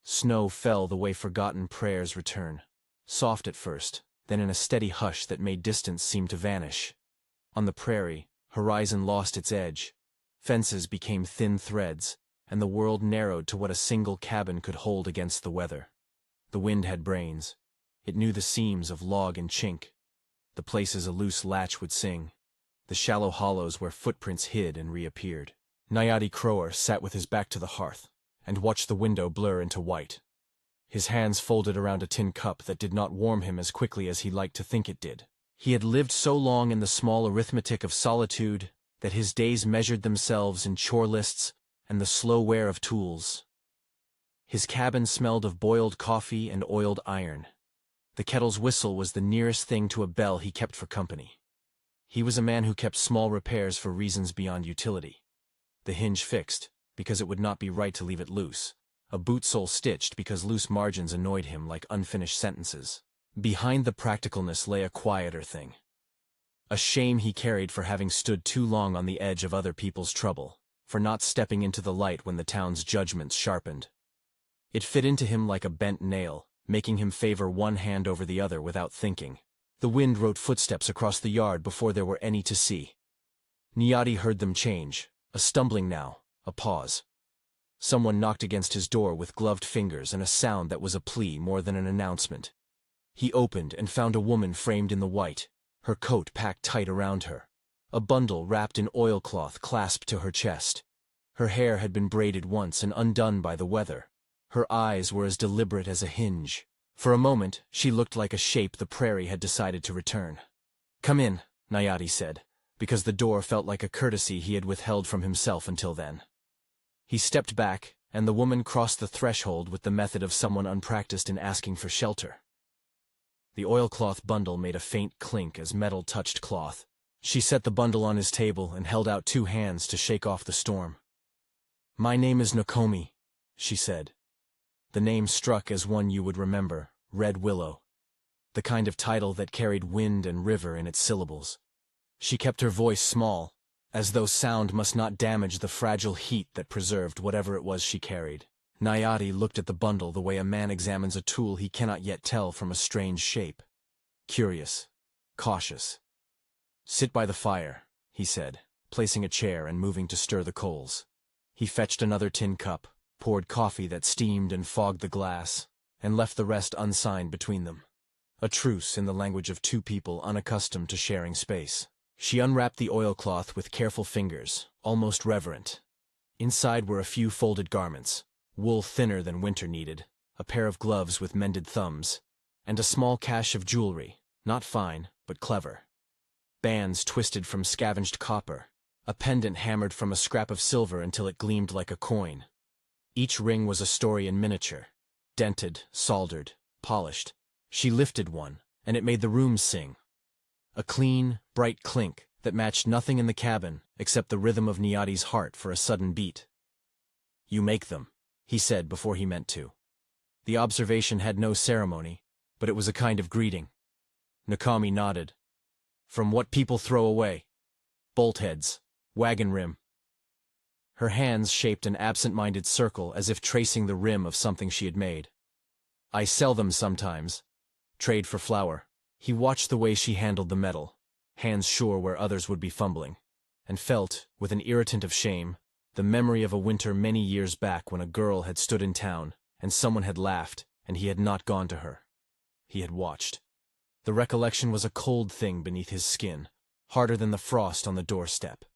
Snow fell the way forgotten prayers return, soft at first, then in a steady hush that made distance seem to vanish. On the prairie, horizon lost its edge. Fences became thin threads, and the world narrowed to what a single cabin could hold against the weather. The wind had brains. It knew the seams of log and chink, the places a loose latch would sing, the shallow hollows where footprints hid and reappeared. Nyatti Crowor sat with his back to the hearth, and watched the window blur into white. His hands folded around a tin cup that did not warm him as quickly as he liked to think it did. He had lived so long in the small arithmetic of solitude that his days measured themselves in chore lists and the slow wear of tools. His cabin smelled of boiled coffee and oiled iron. The kettle's whistle was the nearest thing to a bell he kept for company. He was a man who kept small repairs for reasons beyond utility. The hinge fixed, because it would not be right to leave it loose. A boot sole stitched because loose margins annoyed him like unfinished sentences. Behind the practicalness lay a quieter thing. A shame he carried for having stood too long on the edge of other people's trouble, for not stepping into the light when the town's judgments sharpened. It fit into him like a bent nail, making him favor one hand over the other without thinking. The wind wrote footsteps across the yard before there were any to see. Nyatti heard them change, a stumbling now, a pause. Someone knocked against his door with gloved fingers and a sound that was a plea more than an announcement. He opened and found a woman framed in the white, her coat packed tight around her. A bundle wrapped in oilcloth clasped to her chest. Her hair had been braided once and undone by the weather. Her eyes were as deliberate as a hinge. For a moment, she looked like a shape the prairie had decided to return. "Come in," Nyatti said, because the door felt like a courtesy he had withheld from himself until then. He stepped back, and the woman crossed the threshold with the method of someone unpracticed in asking for shelter. The oilcloth bundle made a faint clink as metal touched cloth. She set the bundle on his table and held out two hands to shake off the storm. "My name is Nokomi," she said. The name struck as one you would remember, Red Willow. The kind of title that carried wind and river in its syllables. She kept her voice small, as though sound must not damage the fragile heat that preserved whatever it was she carried. Nyatti looked at the bundle the way a man examines a tool he cannot yet tell from a strange shape. Curious, cautious. "Sit by the fire," he said, placing a chair and moving to stir the coals. He fetched another tin cup, poured coffee that steamed and fogged the glass, and left the rest unsigned between them. A truce in the language of two people unaccustomed to sharing space. She unwrapped the oilcloth with careful fingers, almost reverent. Inside were a few folded garments, wool thinner than winter needed, a pair of gloves with mended thumbs, and a small cache of jewelry, not fine, but clever. Bands twisted from scavenged copper, a pendant hammered from a scrap of silver until it gleamed like a coin. Each ring was a story in miniature, dented, soldered, polished. She lifted one, and it made the room sing. A clean, bright clink that matched nothing in the cabin except the rhythm of Nyatti's heart for a sudden beat. "You make them," he said before he meant to. The observation had no ceremony, but it was a kind of greeting. Nokomi nodded. "From what people throw away. Bolt heads, wagon rim." Her hands shaped an absent-minded circle as if tracing the rim of something she had made. "I sell them sometimes. Trade for flour." He watched the way she handled the metal, hands sure where others would be fumbling, and felt, with an irritant of shame, the memory of a winter many years back when a girl had stood in town, and someone had laughed, and he had not gone to her. He had watched. The recollection was a cold thing beneath his skin, harder than the frost on the doorstep.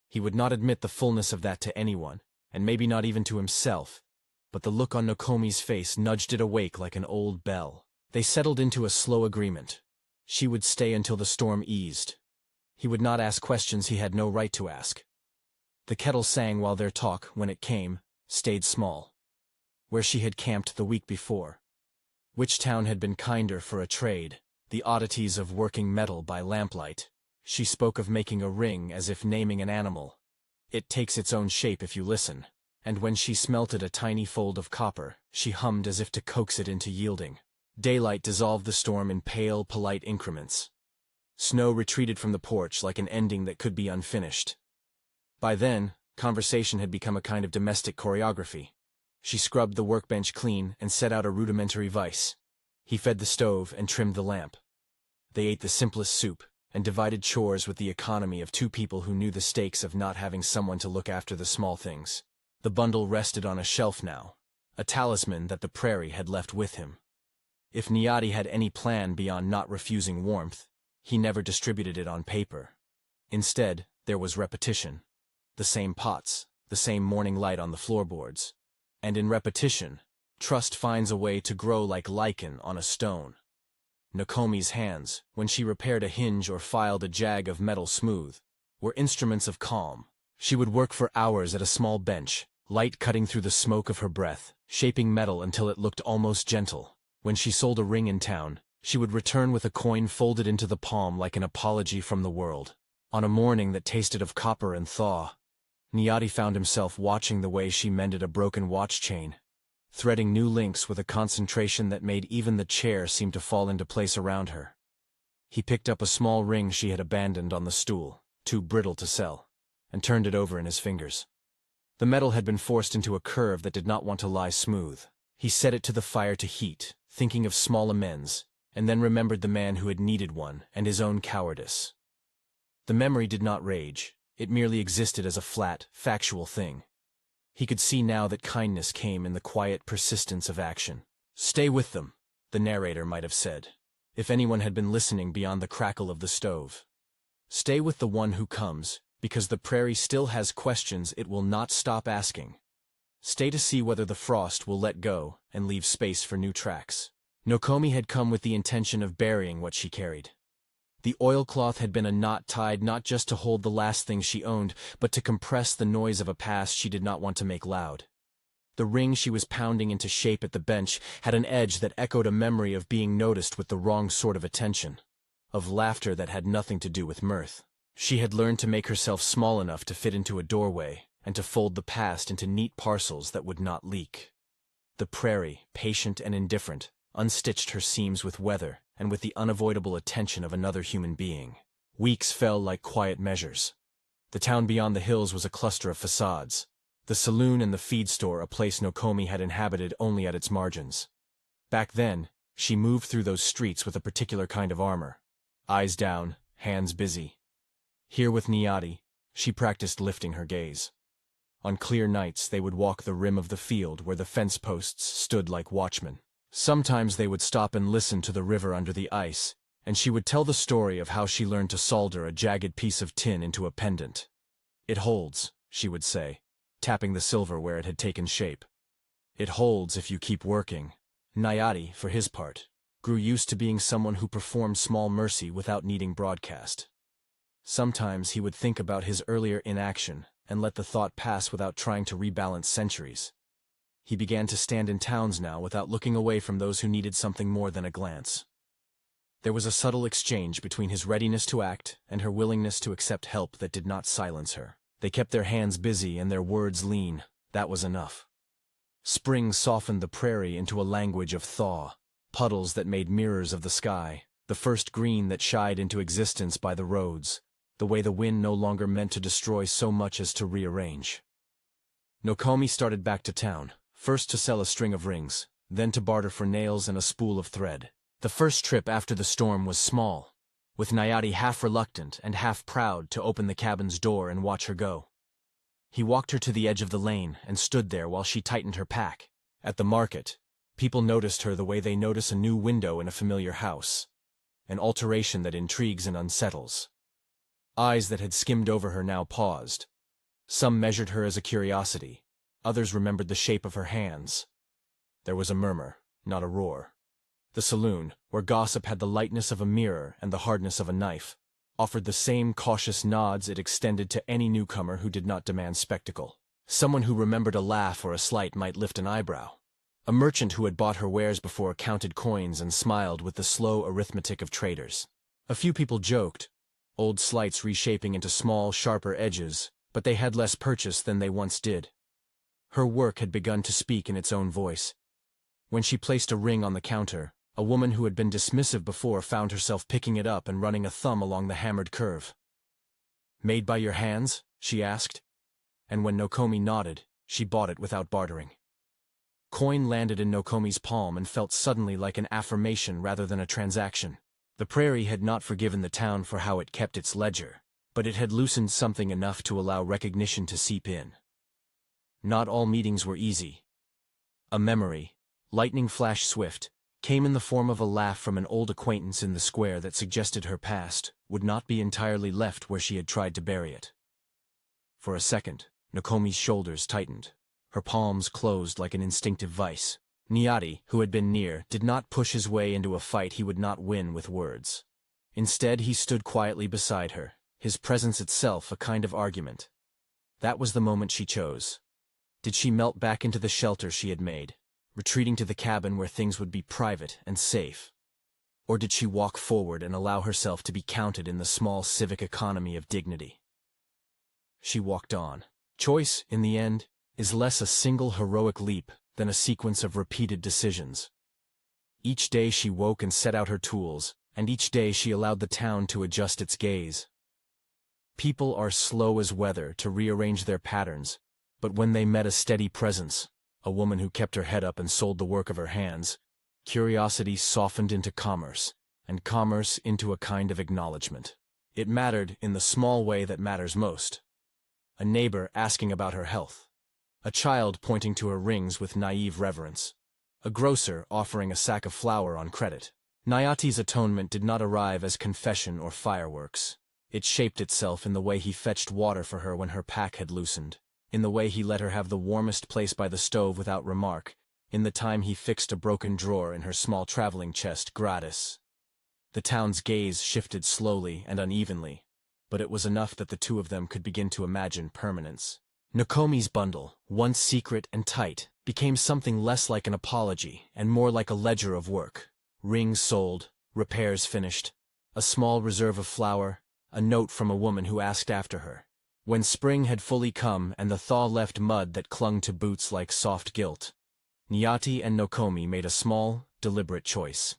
He would not admit the fullness of that to anyone, and maybe not even to himself, but the look on Nokomi's face nudged it awake like an old bell. They settled into a slow agreement. She would stay until the storm eased. He would not ask questions he had no right to ask. The kettle sang while their talk, when it came, stayed small. Where she had camped the week before. Which town had been kinder for a trade, the oddities of working metal by lamplight. She spoke of making a ring as if naming an animal. It takes its own shape if you listen, and when she smelted a tiny fold of copper, she hummed as if to coax it into yielding. Daylight dissolved the storm in pale, polite increments. Snow retreated from the porch like an ending that could be unfinished. By then, conversation had become a kind of domestic choreography. She scrubbed the workbench clean and set out a rudimentary vice. He fed the stove and trimmed the lamp. They ate the simplest soup and divided chores with the economy of two people who knew the stakes of not having someone to look after the small things. The bundle rested on a shelf now, a talisman that the Prairie had left with him. If Nyatti had any plan beyond not refusing warmth, he never distributed it on paper. Instead, there was repetition. The same pots, the same morning light on the floorboards. And in repetition, trust finds a way to grow like lichen on a stone. Nokomi's hands, when she repaired a hinge or filed a jag of metal smooth, were instruments of calm. She would work for hours at a small bench, light cutting through the smoke of her breath, shaping metal until it looked almost gentle. When she sold a ring in town, she would return with a coin folded into the palm like an apology from the world. On a morning that tasted of copper and thaw, Nyatti found himself watching the way she mended a broken watch chain, threading new links with a concentration that made even the chair seem to fall into place around her. He picked up a small ring she had abandoned on the stool, too brittle to sell, and turned it over in his fingers. The metal had been forced into a curve that did not want to lie smooth. He set it to the fire to heat, thinking of small amends, and then remembered the man who had needed one and his own cowardice. The memory did not rage, it merely existed as a flat, factual thing. He could see now that kindness came in the quiet persistence of action. "Stay with them," the narrator might have said, if anyone had been listening beyond the crackle of the stove. "Stay with the one who comes, because the Prairie still has questions it will not stop asking. Stay to see whether the frost will let go and leave space for new tracks." Nokomi had come with the intention of burying what she carried. The oilcloth had been a knot tied not just to hold the last thing she owned, but to compress the noise of a past she did not want to make loud. The ring she was pounding into shape at the bench had an edge that echoed a memory of being noticed with the wrong sort of attention, of laughter that had nothing to do with mirth. She had learned to make herself small enough to fit into a doorway, and to fold the past into neat parcels that would not leak. The Prairie, patient and indifferent, unstitched her seams with weather and with the unavoidable attention of another human being. Weeks fell like quiet measures. The town beyond the hills was a cluster of facades. The saloon and the feed store a place Nokomi had inhabited only at its margins. Back then, she moved through those streets with a particular kind of armor. Eyes down, hands busy. Here with Nyatti, she practiced lifting her gaze. On clear nights they would walk the rim of the field where the fence posts stood like watchmen. Sometimes they would stop and listen to the river under the ice, and she would tell the story of how she learned to solder a jagged piece of tin into a pendant. "It holds," she would say, tapping the silver where it had taken shape. "It holds if you keep working." Nyatti, for his part, grew used to being someone who performed small mercy without needing broadcast. Sometimes he would think about his earlier inaction and let the thought pass without trying to rebalance centuries. He began to stand in towns now without looking away from those who needed something more than a glance. There was a subtle exchange between his readiness to act and her willingness to accept help that did not silence her. They kept their hands busy and their words lean. That was enough. Spring softened the Prairie into a language of thaw, puddles that made mirrors of the sky, the first green that shied into existence by the roads, the way the wind no longer meant to destroy so much as to rearrange. Nokomi started back to town, first to sell a string of rings, then to barter for nails and a spool of thread. The first trip after the storm was small, with Nyatti half reluctant and half proud to open the cabin's door and watch her go. He walked her to the edge of the lane and stood there while she tightened her pack. At the market, people noticed her the way they notice a new window in a familiar house, an alteration that intrigues and unsettles. Eyes that had skimmed over her now paused. Some measured her as a curiosity. Others remembered the shape of her hands. There was a murmur, not a roar. The saloon, where gossip had the lightness of a mirror and the hardness of a knife, offered the same cautious nods it extended to any newcomer who did not demand spectacle. Someone who remembered a laugh or a slight might lift an eyebrow. A merchant who had bought her wares before counted coins and smiled with the slow arithmetic of traders. A few people joked, old slights reshaping into small, sharper edges, but they had less purchase than they once did. Her work had begun to speak in its own voice. When she placed a ring on the counter, a woman who had been dismissive before found herself picking it up and running a thumb along the hammered curve. "Made by your hands?" she asked. And when Nokomi nodded, she bought it without bartering. Coin landed in Nokomi's palm and felt suddenly like an affirmation rather than a transaction. The Prairie had not forgiven the town for how it kept its ledger, but it had loosened something enough to allow recognition to seep in. Not all meetings were easy. A memory, lightning flash swift, came in the form of a laugh from an old acquaintance in the square that suggested her past would not be entirely left where she had tried to bury it. For a second, Nokomi's shoulders tightened. Her palms closed like an instinctive vice. Nyatti, who had been near, did not push his way into a fight he would not win with words. Instead, he stood quietly beside her, his presence itself a kind of argument. That was the moment she chose. Did she melt back into the shelter she had made, retreating to the cabin where things would be private and safe? Or did she walk forward and allow herself to be counted in the small civic economy of dignity? She walked on. Choice, in the end, is less a single heroic leap than a sequence of repeated decisions. Each day she woke and set out her tools, and each day she allowed the town to adjust its gaze. People are slow as weather to rearrange their patterns, but when they met a steady presence, a woman who kept her head up and sold the work of her hands, curiosity softened into commerce, and commerce into a kind of acknowledgement. It mattered in the small way that matters most. A neighbor asking about her health. A child pointing to her rings with naive reverence. A grocer offering a sack of flour on credit. Nyatti's atonement did not arrive as confession or fireworks. It shaped itself in the way he fetched water for her when her pack had loosened, in the way he let her have the warmest place by the stove without remark, in the time he fixed a broken drawer in her small traveling chest gratis. The town's gaze shifted slowly and unevenly, but it was enough that the two of them could begin to imagine permanence. Nokomi's bundle, once secret and tight, became something less like an apology and more like a ledger of work. Rings sold, repairs finished, a small reserve of flour, a note from a woman who asked after her. When spring had fully come and the thaw left mud that clung to boots like soft guilt, Nyatti and Nokomi made a small, deliberate choice.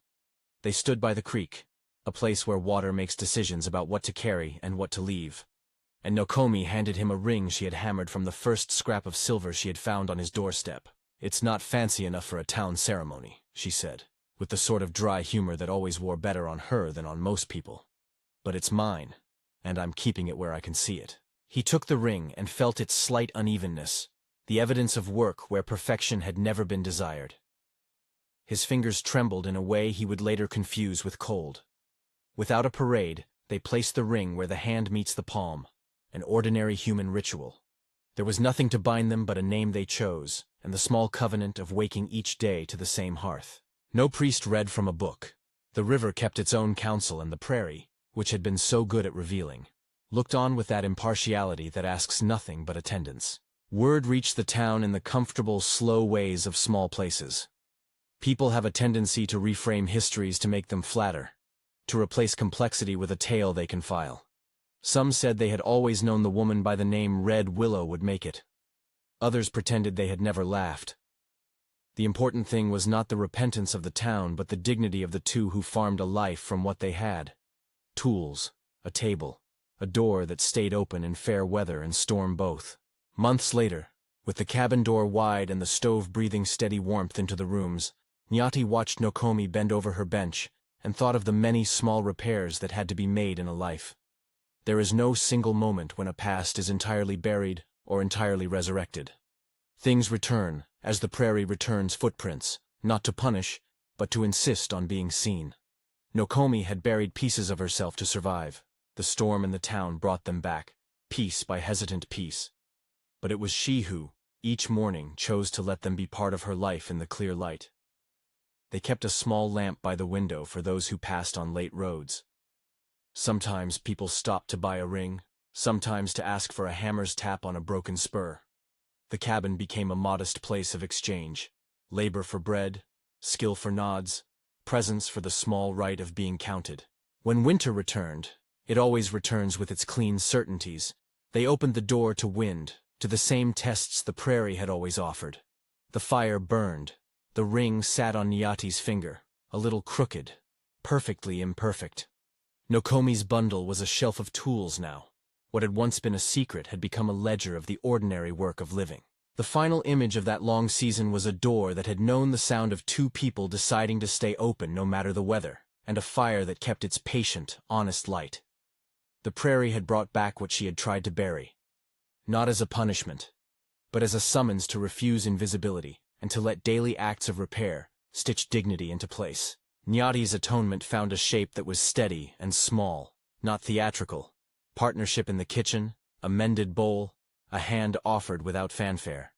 They stood by the creek, a place where water makes decisions about what to carry and what to leave. And Nokomi handed him a ring she had hammered from the first scrap of silver she had found on his doorstep. "It's not fancy enough for a town ceremony," she said, with the sort of dry humor that always wore better on her than on most people. "But it's mine, and I'm keeping it where I can see it." He took the ring and felt its slight unevenness, the evidence of work where perfection had never been desired. His fingers trembled in a way he would later confuse with cold. Without a parade, they placed the ring where the hand meets the palm, an ordinary human ritual. There was nothing to bind them but a name they chose, and the small covenant of waking each day to the same hearth. No priest read from a book. The river kept its own counsel, and the Prairie, which had been so good at revealing, looked on with that impartiality that asks nothing but attendance. Word reached the town in the comfortable, slow ways of small places. People have a tendency to reframe histories to make them flatter, to replace complexity with a tale they can file. Some said they had always known the woman by the name Red Willow would make it. Others pretended they had never laughed. The important thing was not the repentance of the town but the dignity of the two who farmed a life from what they had. Tools, a table, a door that stayed open in fair weather and storm both. Months later, with the cabin door wide and the stove breathing steady warmth into the rooms, Nyatti watched Nokomi bend over her bench and thought of the many small repairs that had to be made in a life. There is no single moment when a past is entirely buried or entirely resurrected. Things return, as the Prairie returns footprints, not to punish, but to insist on being seen. Nokomi had buried pieces of herself to survive. The storm in the town brought them back, piece by hesitant piece. But it was she who, each morning, chose to let them be part of her life in the clear light. They kept a small lamp by the window for those who passed on late roads. Sometimes people stopped to buy a ring, sometimes to ask for a hammer's tap on a broken spur. The cabin became a modest place of exchange, labor for bread, skill for nods, presence for the small rite of being counted. When winter returned, it always returns with its clean certainties, they opened the door to wind, to the same tests the Prairie had always offered. The fire burned, the ring sat on Nyatti's finger, a little crooked, perfectly imperfect. Nokomi's bundle was a shelf of tools now. What had once been a secret had become a ledger of the ordinary work of living. The final image of that long season was a door that had known the sound of two people deciding to stay open no matter the weather, and a fire that kept its patient, honest light. The prairie had brought back what she had tried to bury. Not as a punishment, but as a summons to refuse invisibility, and to let daily acts of repair stitch dignity into place. Nyatti's atonement found a shape that was steady and small, not theatrical. Partnership in the kitchen, a mended bowl, a hand offered without fanfare.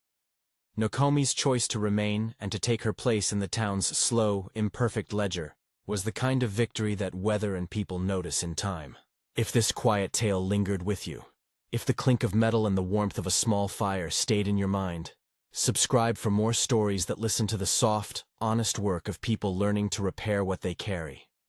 Nokomi's choice to remain and to take her place in the town's slow, imperfect ledger was the kind of victory that weather and people notice in time. If this quiet tale lingered with you, if the clink of metal and the warmth of a small fire stayed in your mind, subscribe for more stories that listen to the soft, honest work of people learning to repair what they carry.